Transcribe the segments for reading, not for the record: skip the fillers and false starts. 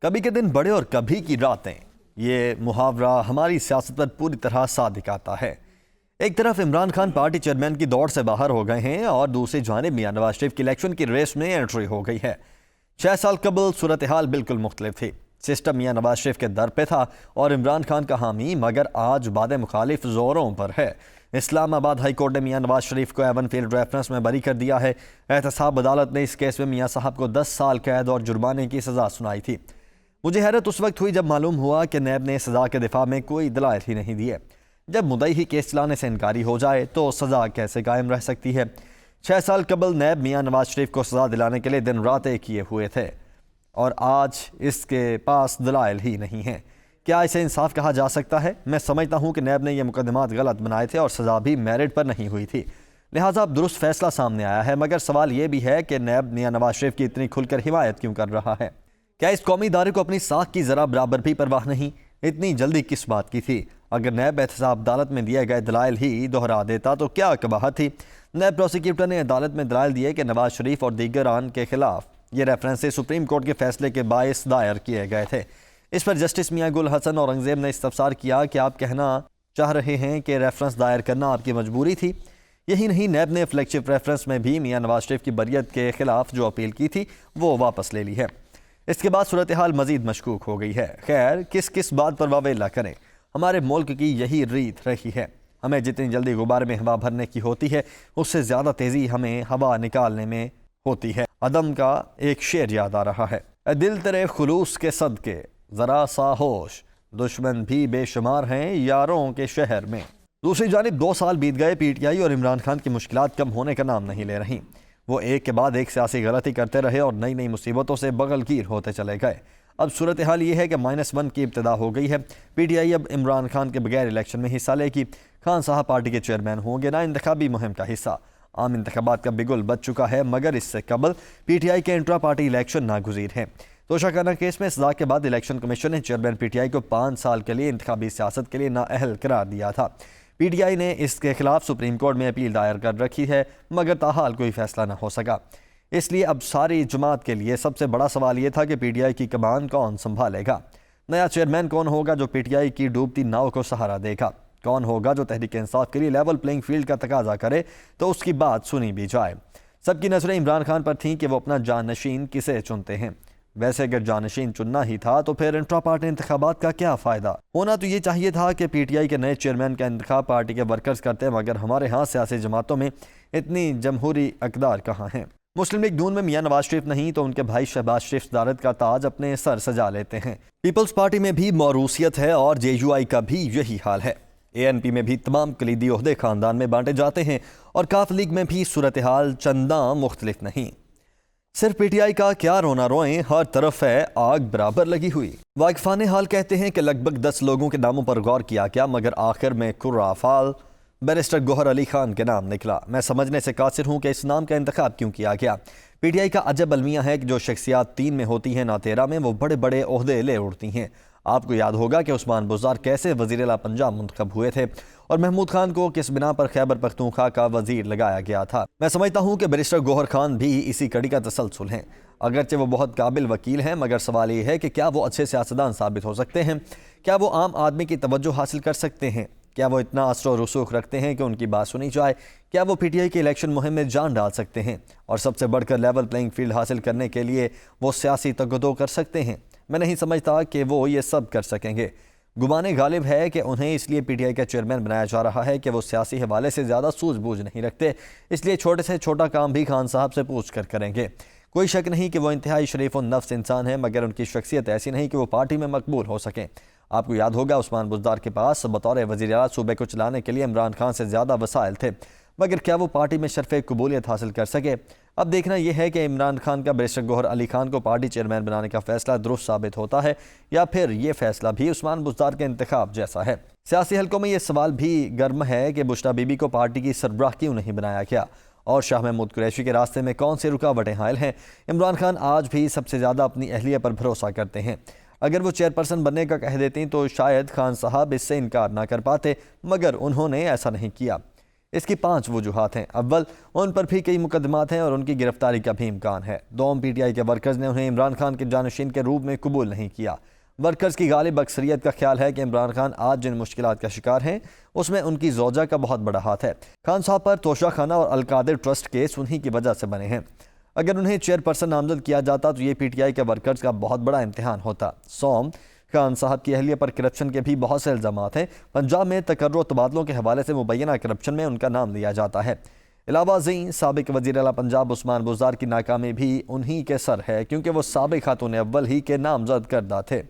कभी के दिन बड़े और कभी की रातें, ये मुहावरा हमारी सियासत पर पूरी तरह सादिक आता है। एक तरफ इमरान खान पार्टी चेयरमैन की दौड़ से बाहर हो गए हैं और दूसरी जानिब मियां नवाज शरीफ की इलेक्शन की रेस में एंट्री हो गई है। 6 साल कबल सूरत हाल बिल्कुल मुख्तलिफ थी। सिस्टम मियां नवाज शरीफ के दर पे था और इमरान खान का हामी, मगर आज बादे मुखालिफ जोरों पर है। इस्लामाबाद हाई कोर्ट ने मियां नवाज शरीफ को एवन फील्ड रेफरेंस में बरी कर दिया है। एहतसाब अदालत ने इस केस में मियां साहब को 10 साल कैद और जुर्माने की सजा सुनाई थी। मुझे हैरत उस वक्त हुई जब मालूम हुआ कि नैब ने सजा के दिफा में कोई दलाइल ही नहीं दिए। जब मुद्दई ही केस चलाने से इनकारी हो जाए तो सजा कैसे कायम रह सकती है। 6 साल कबल नैब मियां नवाज शरीफ को सजा दिलाने के लिए दिन रात एक किए हुए थे और आज इसके पास दलाइल ही नहीं है। क्या इसे इंसाफ कहा जा सकता है? मैं समझता हूँ कि नैब ने यह मुकदमात गलत बनाए थे और सजा भी मेरिट पर नहीं हुई थी, लिहाजा अब दुरुस्त फैसला सामने आया है। मगर सवाल यह भी है कि नैब मियां नवाज शरीफ की इतनी खुलकर हिमायत क्यों कर रहा है? क्या इस कौमी इदारे को अपनी साख की जरा बराबर भी परवाह नहीं? इतनी जल्दी किस बात की थी? अगर नैब एहतसाब अदालत में दिए गए दलाइल ही दोहरा देता तो क्या कबाहत थी? नैब प्रोसिक्यूटर ने अदालत में दलाइल दिए कि नवाज शरीफ और दीगर आन के खिलाफ ये रेफरेंसेस सुप्रीम कोर्ट के फैसले के बायस दायर किए गए थे। इस पर जस्टिस मियां गुल हसन औरंगजेब ने इस्तफसार किया कि आप कहना चाह रहे हैं कि रेफरेंस दायर करना आपकी मजबूरी थी। यही नहीं, नैब ने फ्लैगशिप रेफरेंस में भी मियां नवाज शरीफ की बरियत के खिलाफ जो अपील की थी वो वापस ले ली है। इसके बाद सूरत हाल मजीद मशकूक हो गई है। खैर, किस किस बात पर वावेला करें, हमारे मुल्क की यही रीत रही है। हमें जितनी जल्दी गुब्बारे में हवा भरने की होती है उससे ज़्यादा तेज़ी हमें हवा निकालने में होती है। अदम का एक शेर याद आ रहा है, दिल तेरे खुलूस के सदके ज़रा सा होश, दुश्मन भी बेशुमार हैं यारों के शहर में। दूसरी जानिब 2 साल बीत गए, पीटीआई और इमरान खान की मुश्किलात कम होने का नाम नहीं ले रही। वो एक के बाद एक सियासी गलती करते रहे और नई नई मुसीबतों से बगलगीर होते चले गए। अब सूरत हाल ये है कि -1 की इब्तिदा हो गई है। पीटीआई अब इमरान खान के बगैर इलेक्शन में हिस्सा लेगी। खान साहब पार्टी के चेयरमैन होंगे, ना इंतखाबी मुहिम का हिस्सा। आम इंतखाबात का बिगुल बच चुका है, मगर इससे कबल पीटीआई के इंट्रा पार्टी इलेक्शन नागुज़ीर हैं। तोशाखाना केस में सजा के बाद इलेक्शन कमीशन ने चेयरमैन पीटीआई को 5 साल के लिए इंतखाबी सियासत के लिए नाअहल करार दिया था। पीटीआई ने इसके खिलाफ सुप्रीम कोर्ट में अपील दायर कर रखी है, मगर ताहाल कोई फैसला न हो सका। इसलिए अब सारी जमात के लिए सबसे बड़ा सवाल यह था कि पीटीआई की कमान कौन संभालेगा। नया चेयरमैन कौन होगा जो पीटीआई की डूबती नाव को सहारा देगा? कौन होगा जो तहरीक इंसाफ के लिए लेवल प्लेइंग फील्ड का तकाजा करे तो उसकी बात सुनी भी जाए? सबकी नजरें इमरान खान पर थीं कि वो अपना जानशीन किसे चुनते हैं। वैसे अगर जानशीन चुनना ही था तो फिर इंट्रा पार्टी इंतखाबात का क्या फ़ायदा? होना तो ये चाहिए था कि पीटीआई के नए चेयरमैन का इंतखाब पार्टी के वर्कर्स करते, मगर हमारे यहाँ सियासी जमातों में इतनी जमहूरी अकदार कहाँ हैं? मुस्लिम लीग नून में मियां नवाज शरीफ नहीं तो उनके भाई शहबाज शरीफ सदारत का ताज अपने सर सजा लेते हैं। पीपल्स पार्टी में भी मौरूसियत है और जेयूआई का भी यही हाल है। एएनपी में भी तमाम कलीदी ओहदे खानदान में बांटे जाते हैं और काफ लीग में भी सूरत हाल चंदा मुख्तलिफ नहीं। सिर्फ पीटीआई का क्या रोना रोएं, हर तरफ है आग बराबर लगी हुई। वाकिफान हाल कहते हैं कि लगभग 10 लोगों के नामों पर गौर किया गया, मगर आखिर में कुर्राफाल बैरिस्टर गौहर अली खान के नाम निकला। मैं समझने से कासिर हूँ कि इस नाम का इंतखाब क्यों किया गया। पीटीआई का अजब अलमिया है कि जो शख्सियात 3 में होती हैं ना 13 में, वो बड़े बड़े ओहदे ले उड़ती हैं। आपको याद होगा कि उस्मान बुज़दार कैसे वज़ीर-ए-आला पंजाब मुंतखब हुए थे और महमूद खान को किस बिना पर खैबर पख्तूनख्वा का वजीर लगाया गया था। मैं समझता हूँ कि बैरिस्टर गौहर खान भी इसी कड़ी का तसलसल हैं। अगरचे वो बहुत काबिल वकील हैं, मगर सवाल ये है कि क्या वो अच्छे सियासतदान साबित हो सकते हैं? क्या वो आम आदमी की तवज्जो हासिल कर सकते हैं? क्या वो इतना असर और रसूख रखते हैं कि उनकी बात सुनी जाए? क्या वो पीटीआई की इलेक्शन मुहिम में जान डाल सकते हैं? और सबसे बढ़कर लेवल प्लेइंग फील्ड हासिल करने के लिए वो सियासी तगदो कर सकते हैं? मैं नहीं समझता कि वो ये सब कर सकेंगे। गुमाने गालिब है कि उन्हें इसलिए पीटीआई का चेयरमैन बनाया जा रहा है कि वो सियासी हवाले से ज़्यादा सूझबूझ नहीं रखते, इसलिए छोटे से छोटा काम भी खान साहब से पूछ कर करेंगे। कोई शक नहीं कि वो इंतहाई शरीफ और नफ्स इंसान है, मगर उनकी शख्सियत ऐसी नहीं कि वो पार्टी में मकबूल हो सकें। आपको याद होगा उस्मान बुज़दार के पास बतौर वज़ीर-ए-आला सूबे को चलाने के लिए इमरान खान से ज़्यादा वसाइल थे, मगर क्या वो पार्टी में शर्फ़ कबूलियत हासिल कर सके? अब देखना यह है कि इमरान खान का बैरिस्टर गौहर अली खान को पार्टी चेयरमैन बनाने का फैसला दुरुस्त साबित होता है या फिर यह फैसला भी उस्मान बुज़दार के इंतखाब जैसा है। सियासी हलकों में यह सवाल भी गर्म है कि बुश्रा बीबी को पार्टी की सरबराह क्यों नहीं बनाया गया और शाह महमूद कुरैशी के रास्ते में कौन सी रुकावटें हायल हैं। इमरान खान आज भी सबसे ज़्यादा अपनी अहलिया पर भरोसा करते हैं। अगर वो चेयरपर्सन बनने का कह देती तो शायद खान साहब इससे इनकार ना कर पाते, मगर उन्होंने ऐसा नहीं किया। इसकी 5 वजूहात हैं। अव्वल, उन पर भी कई मुकदमात हैं और उनकी गिरफ्तारी का भी इम्कान है। दोम, पीटीआई के वर्कर्स ने उन्हें इमरान खान के जानशीन के रूप में कबूल नहीं किया। वर्कर्स की गालिब अक्सरियत का ख्याल है कि इमरान खान आज जिन मुश्किलात का शिकार हैं उसमें उनकी जोजा का बहुत बड़ा हाथ है। खान साहब पर तोशा खाना और अलकादिर ट्रस्ट केस उन्हीं की वजह से बने हैं। अगर उन्हें चेयरपर्सन नामजद किया जाता तो ये पीटीआई के वर्कर्स का बहुत बड़ा इम्तिहान होता। सोम, खान साहब की अहलिया पर करप्शन के भी बहुत से इल्ज़ामात हैं। पंजाब में तकर्रो तबादलों के हवाले से मुबैना करप्शन में उनका नाम लिया जाता है। इलावा ज़ीं, साबिक वज़ीर आला पंजाब उस्मान बुज़दार की नाकामी भी उन्हीं के सर है, क्योंकि वो साबिक खातून अव्वल ही के नामजद करदा थे।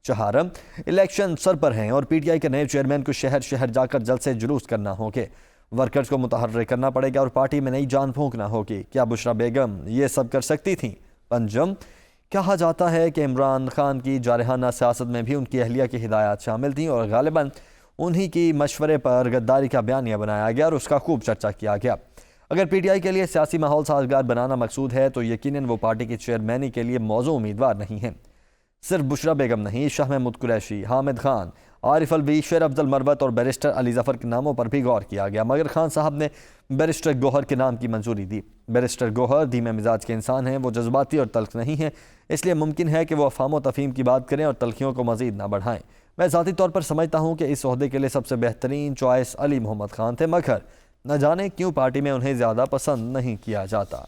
चहारम, इलेक्शन सर पर हैं और पीटीआई के नए चेयरमैन को शहर शहर जाकर जलसे जुलूस करना होंगे। वर्कर्स को मुतहर्रिक करना पड़ेगा और पार्टी में नई जान फूंकना होगी। क्या बुशरा बेगम ये सब कर सकती थी? पंजम, कहा जाता है कि इमरान खान की जारहाना सियासत में भी उनकी अहलिया की हिदायत शामिल थी और गालिबन उन्हीं की मशवरे पर गद्दारी का बयानिया बनाया गया और उसका खूब चर्चा किया गया। अगर पीटीआई के लिए सियासी माहौल साजगार बनाना मकसूद है तो यकीनन वो पार्टी की चेयरमैनी के लिए मौजूद उम्मीदवार नहीं है। सिर्फ बुशरा बेगम नहीं, शाह महमूद कुरैशी, हामिद खान, आरिफ अलवी, शेर अफजल मरवत और बैरिस्टर अली जफ़र के नामों पर भी गौर किया गया, मगर खान साहब ने बैरिस्टर गौहर के नाम की मंजूरी दी। बैरिस्टर गौहर धीमे मिजाज के इंसान हैं, वो जज्बाती और तल्ख नहीं हैं, इसलिए मुमकिन है कि वो अफाम व तफहीम की बात करें और तल्खियों को मजीद ना बढ़ाएं। मैं ज़ाती तौर पर समझता हूँ कि इस ओहदे के लिए सबसे बेहतरीन चॉइस अली मोहम्मद खान थे, मगर न जाने क्यों पार्टी में उन्हें ज़्यादा पसंद नहीं किया जाता।